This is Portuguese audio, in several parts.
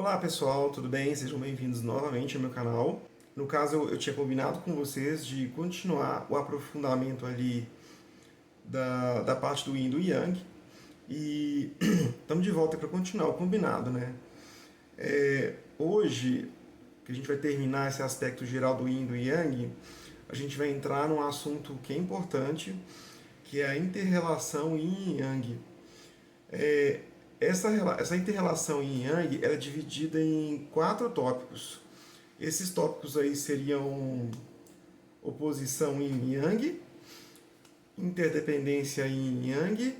Olá pessoal, tudo bem? Sejam bem-vindos novamente ao meu canal. No caso, eu tinha combinado com vocês de continuar o aprofundamento ali da parte do Yin e do Yang. E estamos de volta para continuar o combinado, né? Hoje, que a gente vai terminar esse aspecto geral do Yin e do Yang, a gente vai entrar num assunto que é importante, que é a inter-relação Yin e Yang. Essa inter-relação Yin e Yang ela é dividida em 4 tópicos. Esses tópicos aí seriam oposição Yin e Yang, interdependência Yin e Yang,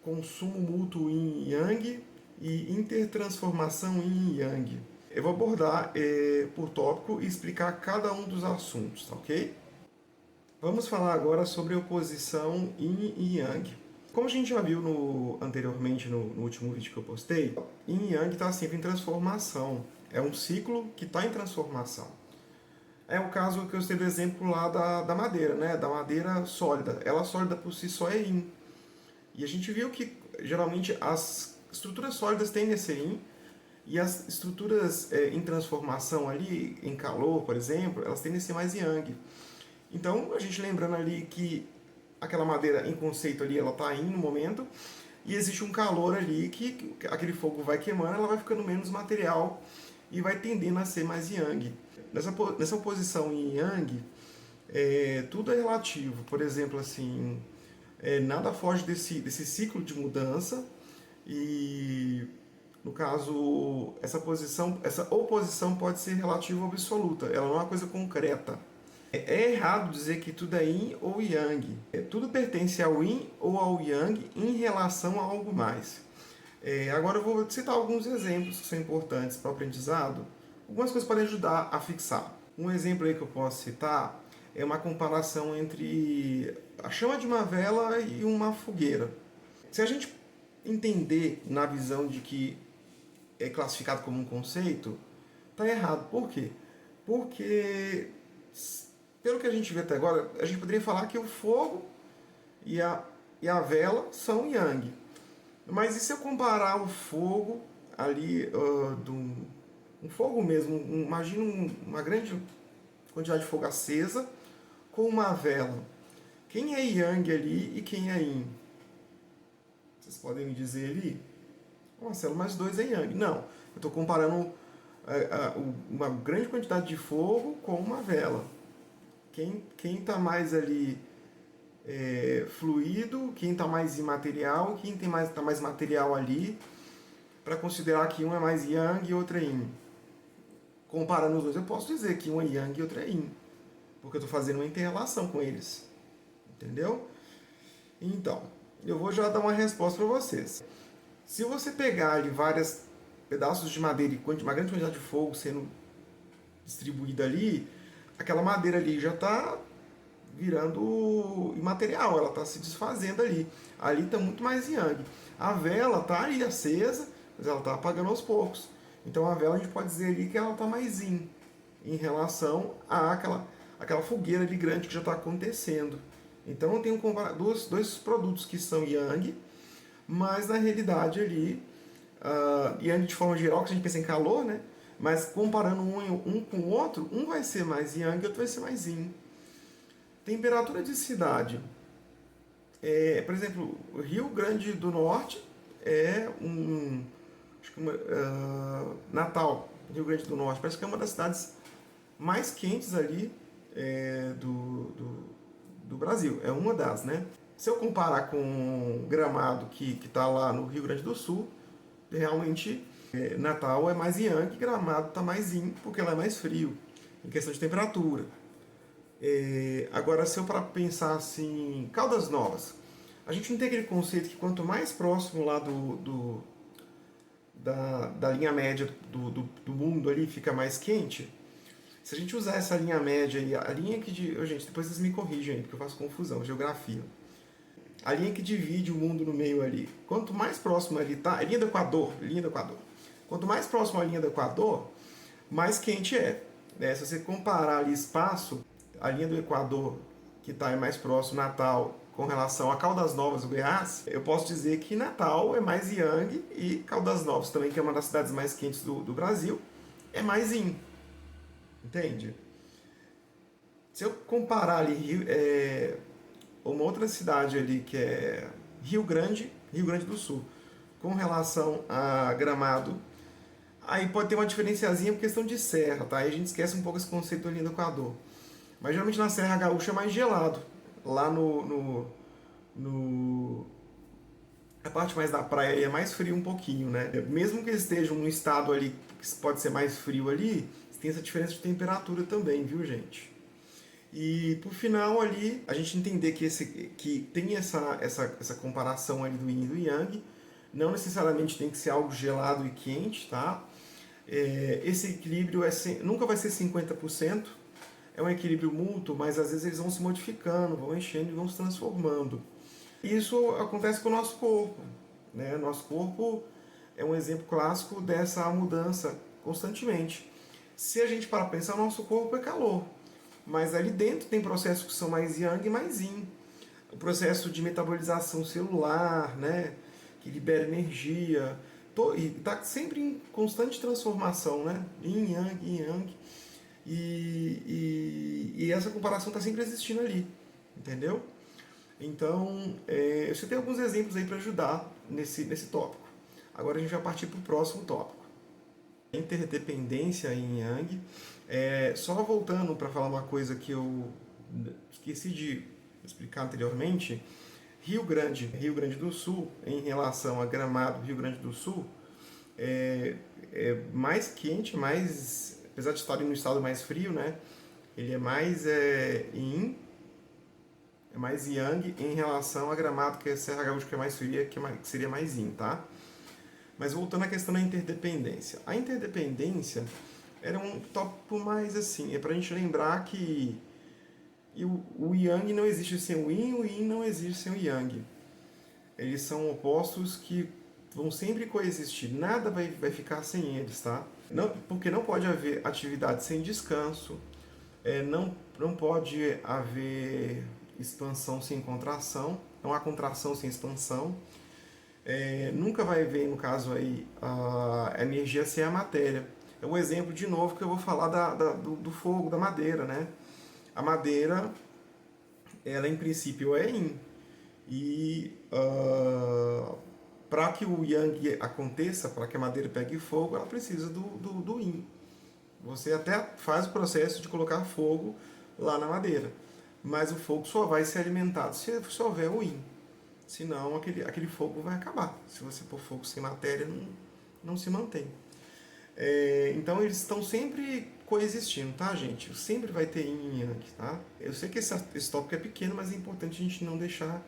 consumo mútuo Yin e Yang e intertransformação Yin e Yang. Eu vou abordar por tópico e explicar cada um dos assuntos, tá ok? Vamos falar agora sobre oposição Yin e Yang. Como a gente já viu anteriormente no último vídeo que eu postei, Yin e Yang está sempre em transformação. É um ciclo que está em transformação. É o caso que eu citei do exemplo lá da madeira, né? Da madeira sólida. Ela sólida por si só é Yin. E a gente viu que geralmente as estruturas sólidas tendem a ser Yin e as estruturas em transformação ali, em calor, por exemplo, elas tendem a ser mais Yang. Então, a gente lembrando ali que aquela madeira em conceito ali, ela está Yin no momento, e existe um calor ali que aquele fogo vai queimando, ela vai ficando menos material e vai tendendo a ser mais Yang. Nessa oposição Yin e Yang, tudo é relativo. Por exemplo, assim, nada foge desse ciclo de mudança e, no caso, essa oposição pode ser relativa ou absoluta, ela não é uma coisa concreta. É errado dizer que tudo é Yin ou Yang. Tudo pertence ao Yin ou ao Yang em relação a algo mais. Agora eu vou citar alguns exemplos que são importantes para o aprendizado. Algumas coisas podem ajudar a fixar. Um exemplo aí que eu posso citar é uma comparação entre a chama de uma vela e uma fogueira. Se a gente entender na visão de que é classificado como um conceito, está errado. Por quê? Porque, pelo que a gente vê até agora, a gente poderia falar que o fogo e a vela são Yang. Mas e se eu comparar o fogo ali, um fogo mesmo, imagina uma grande quantidade de fogo acesa com uma vela. Quem é Yang ali e quem é Yin? Vocês podem me dizer ali? Marcelo, mas dois é Yang. Não, eu estou comparando uma grande quantidade de fogo com uma vela. Quem está mais ali fluido, quem está mais imaterial, quem está mais material ali, para considerar que um é mais Yang e outro é Yin. Comparando os dois, eu posso dizer que um é Yang e outro é Yin, porque eu estou fazendo uma inter-relação com eles. Entendeu? Então, eu vou já dar uma resposta para vocês. Se você pegar ali vários pedaços de madeira e uma grande quantidade de fogo sendo distribuída ali, aquela madeira ali já está virando imaterial, ela está se desfazendo ali. Ali está muito mais Yang. A vela está ali acesa, mas ela está apagando aos poucos. Então a vela a gente pode dizer ali que ela está mais Yin em relação àquela fogueira ali grande que já está acontecendo. Então eu tenho dois produtos que são Yang, mas na realidade ali, Yang de forma geral, que a gente pensa em calor, né? Mas comparando um com o outro, um vai ser mais Yang e outro vai ser mais Yin. Temperatura de cidade. Por exemplo, o Rio Grande do Norte Natal, Rio Grande do Norte, parece que é uma das cidades mais quentes ali do Brasil. É uma das, né? Se eu comparar com Gramado, que está lá no Rio Grande do Sul, realmente Natal é mais Yang, Gramado está mais Yin, porque ela é mais frio, em questão de temperatura. Agora, se eu para pensar assim, Caldas Novas, a gente não tem aquele conceito que quanto mais próximo lá da linha média do mundo ali fica mais quente. Se a gente usar essa linha média aí, a linha que gente, depois vocês me corrigem aí, porque eu faço confusão, geografia. A linha que divide o mundo no meio ali, quanto mais próximo ali tá, é linha do Equador. Quanto mais próximo à linha do Equador, mais quente é. Se você comparar ali espaço, a linha do Equador que está mais próximo, Natal, com relação a Caldas Novas, Goiás, eu posso dizer que Natal é mais Yang e Caldas Novas também, que é uma das cidades mais quentes do Brasil, é mais Yin. Entende? Se eu comparar ali uma outra cidade ali que é Rio Grande do Sul, com relação a Gramado, aí pode ter uma diferenciazinha por questão de serra, tá? Aí a gente esquece um pouco esse conceito ali do Equador. Mas geralmente na Serra Gaúcha é mais gelado. Lá a parte mais da praia é mais frio um pouquinho, né? Mesmo que eles estejam num estado ali que pode ser mais frio ali, tem essa diferença de temperatura também, viu, gente? E por final ali, a gente entender que tem essa comparação ali do Yin e do Yang, não necessariamente tem que ser algo gelado e quente, tá? Esse equilíbrio nunca vai ser 50%, é um equilíbrio mútuo, mas às vezes eles vão se modificando, vão enchendo e vão se transformando. Isso acontece com o nosso corpo, né? Nosso corpo é um exemplo clássico dessa mudança constantemente. Se a gente parar para pensar, o nosso corpo é calor, mas ali dentro tem processos que são mais yang e mais yin. O processo de metabolização celular, né? Que libera energia, e está sempre em constante transformação, né? Yin yang. E essa comparação está sempre existindo ali, entendeu? Então, você tem alguns exemplos aí para ajudar nesse tópico. Agora a gente vai partir para o próximo tópico. Interdependência em Yang. Só voltando para falar uma coisa que eu esqueci de explicar anteriormente, Rio Grande do Sul, em relação a Gramado, Rio Grande do Sul, é mais quente, apesar de estar no estado mais frio, né? Ele é mais Yin, é mais Yang em relação a Gramado, que é Serra Gaúcha, que é mais fria, que seria mais Yin, tá? Mas voltando à questão da interdependência. A interdependência era um tópico mais assim, é pra gente lembrar que o Yang não existe sem o Yin não existe sem o Yang. Eles são opostos que vão sempre coexistir, nada vai ficar sem eles, tá? Porque não pode haver atividade sem descanso, não pode haver expansão sem contração, não há contração sem expansão. Nunca vai haver, no caso aí, a energia sem a matéria. É um exemplo, de novo, que eu vou falar do fogo, da madeira, né? A madeira, ela em princípio é Yin. E para que o Yang aconteça, para que a madeira pegue fogo, ela precisa do Yin. Você até faz o processo de colocar fogo lá na madeira, mas o fogo só vai ser alimentado se houver o Yin. Senão aquele fogo vai acabar. Se você pôr fogo sem matéria, não se mantém. Então eles estão sempre coexistindo, tá, gente? Sempre vai ter Yin e Yang, tá? Eu sei que esse tópico é pequeno, mas é importante a gente não deixar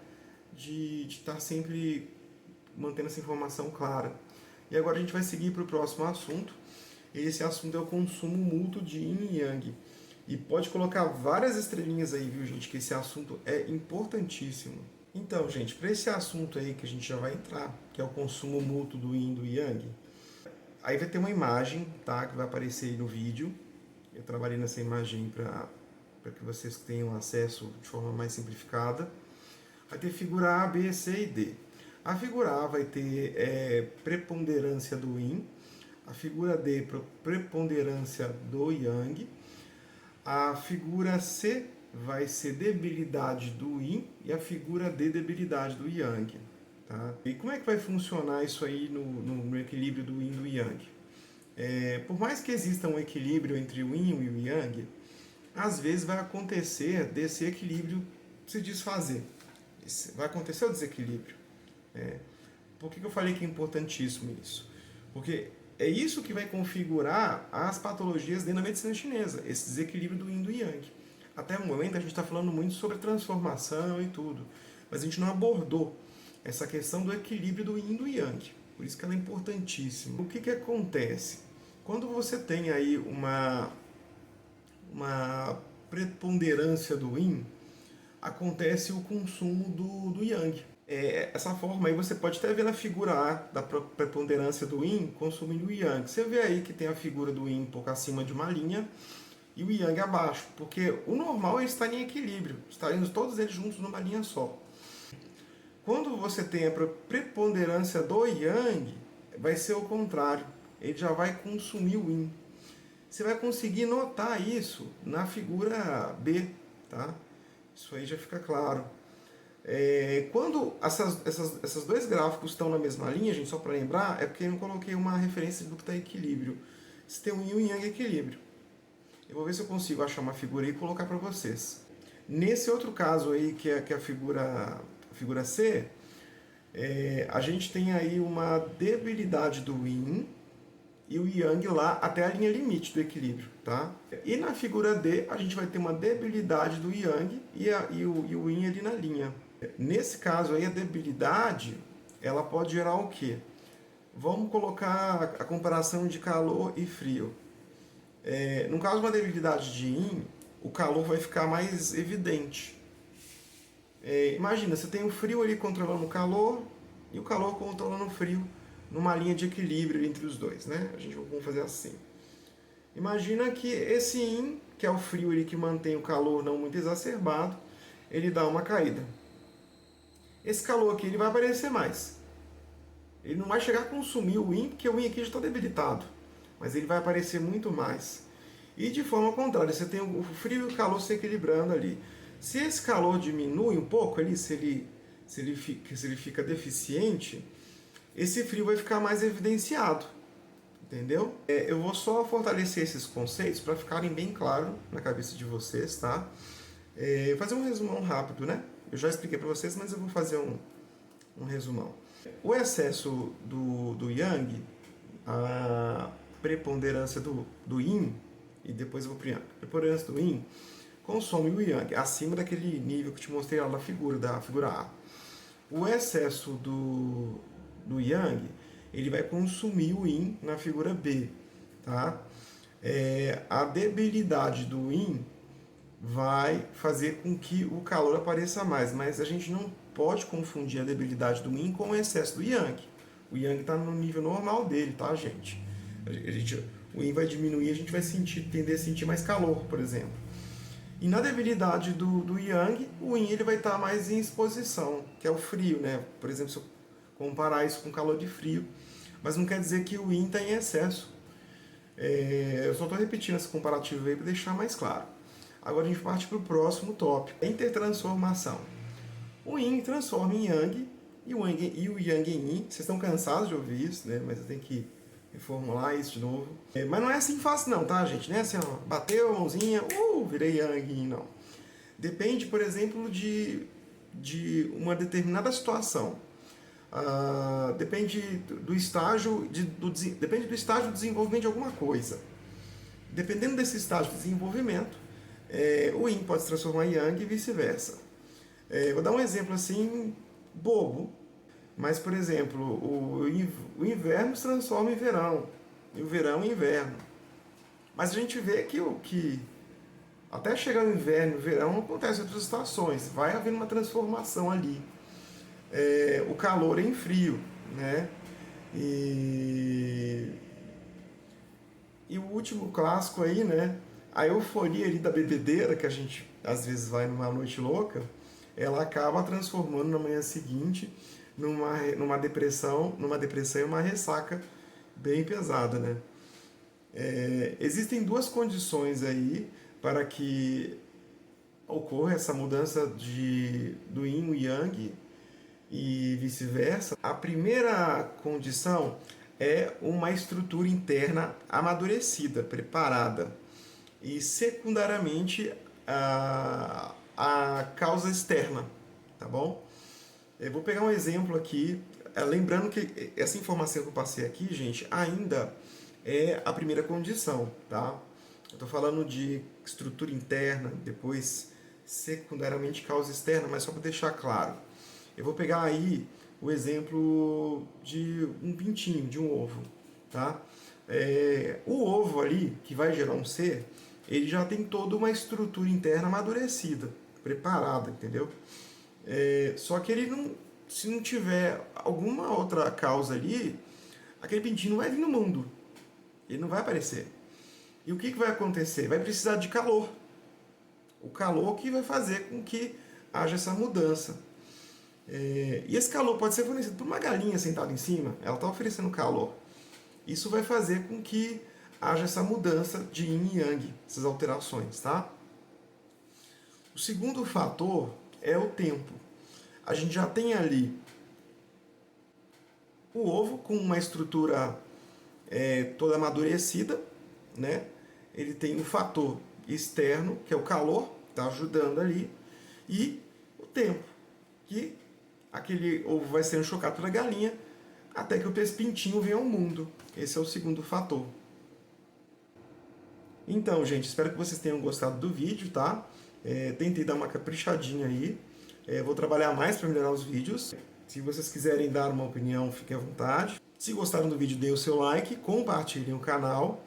de estar sempre mantendo essa informação clara. E agora a gente vai seguir para o próximo assunto. Esse assunto é o consumo mútuo de Yin e Yang. E pode colocar várias estrelinhas aí, viu, gente? Que esse assunto é importantíssimo. Então, gente, para esse assunto aí que a gente já vai entrar, que é o consumo mútuo do Yin e do Yang, aí vai ter uma imagem, tá? Que vai aparecer aí no vídeo. Eu trabalhei nessa imagem para que vocês tenham acesso de forma mais simplificada. Vai ter figura A, B, C e D. A figura A vai ter preponderância do Yin, a figura D, preponderância do Yang, a figura C vai ser debilidade do Yin e a figura D, debilidade do Yang. Tá? E como é que vai funcionar isso aí no equilíbrio do Yin e do Yang? Por mais que exista um equilíbrio entre o Yin e o Yang, às vezes vai acontecer desse equilíbrio se desfazer. Vai acontecer o desequilíbrio. Por que eu falei que é importantíssimo isso? Porque é isso que vai configurar as patologias dentro da medicina chinesa, esse desequilíbrio do Yin e do Yang. Até o momento a gente está falando muito sobre transformação e tudo, mas a gente não abordou essa questão do equilíbrio do Yin e do Yang. Por isso que ela é importantíssima. O que acontece? Quando você tem aí uma preponderância do Yin, acontece o consumo do Yang. Essa forma aí você pode até ver na figura A da preponderância do Yin consumindo o Yang. Você vê aí que tem a figura do Yin um pouco acima de uma linha e o Yang abaixo, porque o normal é estar em equilíbrio, estarem todos eles juntos numa linha só. Quando você tem a preponderância do Yang, vai ser o contrário. Ele já vai consumir o Yin. Você vai conseguir notar isso na figura B, tá? Isso aí já fica claro. Quando esses dois gráficos estão na mesma linha, gente, só para lembrar, é porque eu não coloquei uma referência do que está em equilíbrio. Você tem o Yin e o Yang equilíbrio. Eu vou ver se eu consigo achar uma figura aí e colocar para vocês. Nesse outro caso aí, que é a figura C, a gente tem aí uma debilidade do Yin e o Yang lá até a linha limite do equilíbrio, tá? E na figura D, a gente vai ter uma debilidade do Yang e o Yin ali na linha. Nesse caso aí, a debilidade, ela pode gerar o quê? Vamos colocar a comparação de calor e frio. No caso de uma debilidade de Yin, o calor vai ficar mais evidente. Imagina, você tem o frio ali controlando o calor e o calor controlando o frio numa linha de equilíbrio entre os dois, né? A gente vai fazer assim. Imagina que esse Yin, que é o frio ali que mantém o calor não muito exacerbado, ele dá uma caída. Esse calor aqui ele vai aparecer mais. Ele não vai chegar a consumir o Yin, porque o Yin aqui já está debilitado, mas ele vai aparecer muito mais. E de forma contrária, você tem o frio e o calor se equilibrando ali. Se esse calor diminui um pouco ali, se ele fica deficiente, esse frio vai ficar mais evidenciado, entendeu? Eu vou só fortalecer esses conceitos para ficarem bem claros na cabeça de vocês, tá? Fazer um resumão rápido, né? Eu já expliquei para vocês, mas eu vou fazer um resumão. O excesso do Yang, a preponderância do Yin, e depois eu vou para o Yang, a preponderância do Yin consome o Yang, acima daquele nível que eu te mostrei lá da figura A. O excesso do Yang, ele vai consumir o Yin na figura B, tá? A debilidade do Yin vai fazer com que o calor apareça mais, mas a gente não pode confundir a debilidade do Yin com o excesso do Yang. O Yang está no nível normal dele, tá, gente? O Yin vai diminuir, a gente vai tender a sentir mais calor, por exemplo. E na debilidade do Yang, o Yin ele vai estar mais em exposição, que é o frio, né? Por exemplo, se eu comparar isso com calor de frio, mas não quer dizer que o Yin está em excesso. Eu só estou repetindo esse comparativo aí para deixar mais claro. Agora a gente parte para o próximo tópico, intertransformação. O Yin transforma em Yang e o Yang em Yin. Vocês estão cansados de ouvir isso, né? Mas eu tenho que reformular isso de novo. Mas não é assim fácil não, tá, gente? Não é assim, ó, bateu a mãozinha, virei Yang Yin, não. Depende, por exemplo, de uma determinada situação. Depende do estágio depende do estágio de desenvolvimento de alguma coisa. Dependendo desse estágio de desenvolvimento, o Yin pode se transformar em Yang e vice-versa. Vou dar um exemplo assim, bobo, mas, por exemplo, o inverno se transforma em verão, e o verão em inverno. Mas a gente vê que até chegar no inverno e o verão acontece em outras estações, vai havendo uma transformação ali. O calor em frio, né? E o último clássico aí, né? A euforia ali da bebedeira, que a gente às vezes vai numa noite louca, ela acaba transformando na manhã seguinte numa depressão e uma ressaca bem pesada, né? Existem duas condições aí para que ocorra essa mudança do Yin e Yang e vice-versa. A primeira condição é uma estrutura interna amadurecida, preparada. E secundariamente a causa externa, tá bom? Eu vou pegar um exemplo aqui, lembrando que essa informação que eu passei aqui, gente, ainda é a primeira condição, tá? Eu estou falando de estrutura interna, depois secundariamente causa externa, mas só para deixar claro. Eu vou pegar aí o exemplo de um pintinho, de um ovo, tá? O ovo ali, que vai gerar um ser, ele já tem toda uma estrutura interna amadurecida, preparada, entendeu? Só que ele não, se não tiver alguma outra causa ali, aquele pintinho não vai vir no mundo. Ele não vai aparecer. E o que vai acontecer? Vai precisar de calor. O calor que vai fazer com que haja essa mudança. E esse calor pode ser fornecido por uma galinha sentada em cima, ela está oferecendo calor. Isso vai fazer com que haja essa mudança de yin e yang, essas alterações, tá? O segundo fator é o tempo. A gente já tem ali o ovo com uma estrutura toda amadurecida, né? Ele tem o fator externo, que é o calor, está ajudando ali, e o tempo, que aquele ovo vai sendo chocado pela galinha até que o peixe pintinho venha ao mundo. Esse é o segundo fator. Então, gente, espero que vocês tenham gostado do vídeo, tá? Tentei dar uma caprichadinha aí. Vou trabalhar mais para melhorar os vídeos. Se vocês quiserem dar uma opinião, fiquem à vontade. Se gostaram do vídeo, dê o seu like, compartilhem o canal.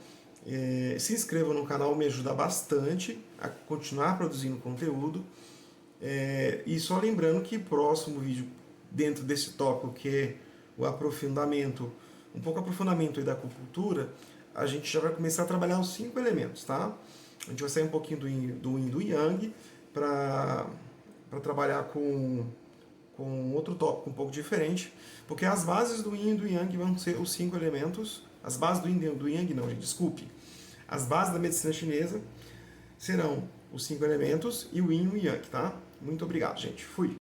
Se inscrevam no canal, me ajuda bastante a continuar produzindo conteúdo. E só lembrando que próximo vídeo, dentro desse tópico, que é o aprofundamento, um pouco aprofundamento aí da acupuntura, a gente já vai começar a trabalhar os 5 elementos, tá? A gente vai sair um pouquinho do Yin e do Yang para trabalhar com outro tópico um pouco diferente, porque as bases do Yin e do Yang vão ser os 5 elementos. As bases do Yin e do Yang, não, gente, desculpe. As bases da medicina chinesa serão os 5 elementos e o Yin e o Yang, tá? Muito obrigado, gente. Fui!